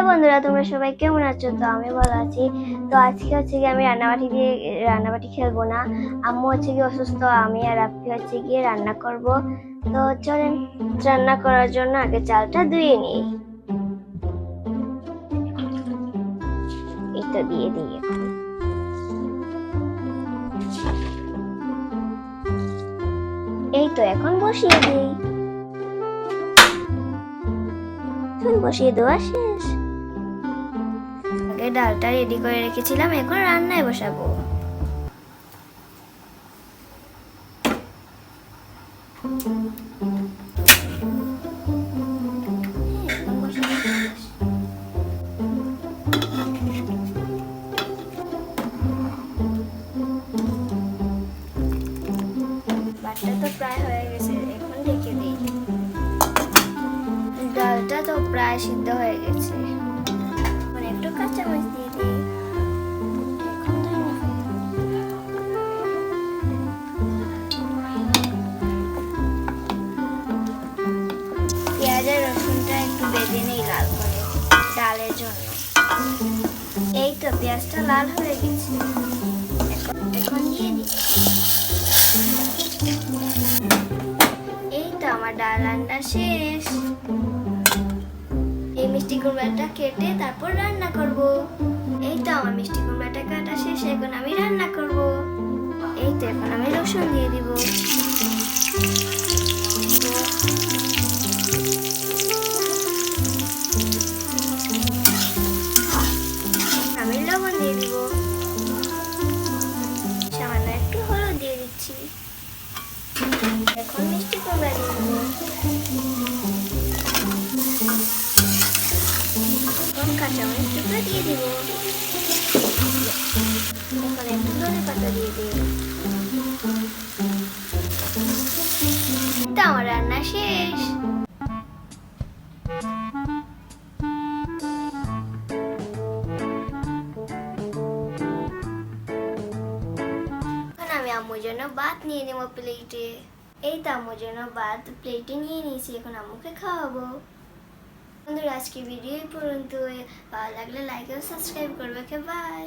বন্ধুরা, তোমরা সবাই কেমন আছো? তো আমি ভালো আছি। তো আজকে হচ্ছে গিয়ে আমি রান্নাবাটি খেলবো না। আম্মু হচ্ছে গিয়ে অসুস্থ, আমি আর আপনি হচ্ছে গিয়ে রান্না করব। তো চলেন, রান্না করার জন্য আগে চালটা ধুয়ে নিই। এই তো দিয়ে দিই এখন। এই তো এখন বসিয়ে দিই। বসিয়ে দেওয়া শেষ। আগে ডালটা রেডি করে রেখেছিলাম, এখন রান্নায় বসাবো। ভাতটা তো প্রায় হয়ে গেছে, এখন ঢেকে দিই। ডালটা তো প্রায় সিদ্ধ হয়ে গেছে, এখন একটু কাঁচামরিচ দিয়ে দিই। পেঁয়াজ আর রসুনটা একটু বেজে নেই লাল করে ডালের জন্য। এই তো পেঁয়াজটা লাল হয়ে গেছে, এখন দিয়ে দিই। এই তো আমার ডাল রান্না শেষ। এই মিষ্টি কুমড়াটা কেটে তারপর রান্না করব। এই তো আমার মিষ্টি কুমড়াটা কাটা শেষ, এখন আমি রান্না করব। এই তো এখন আমি রসুন দিয়ে দিব। আমি লবণ দিয়ে দিব, সামান্য একটু হলুদ দিয়ে দিচ্ছি। এখন মিষ্টি কুমড়া দিয়ে দিব। এখন কাঁচামরিচ টুকরা দিয়ে দিব। এখন একটু ধনে পাতা দিয়ে দিই। তো আমার রান্না শেষ। এখন আমি আম্মুর জন্য ভাত নিয়ে নেবো প্লেটে। এই তো আম্মুর জন্য ভাত প্লেটে নিয়ে নিয়েছি, এখন আম্মুকে খাওয়াবো। বন্ধুরা, আজকে ভিডিও এই পর্যন্ত। ভালো লাগলে লাইক ও সাবস্ক্রাইব করবে। বাই।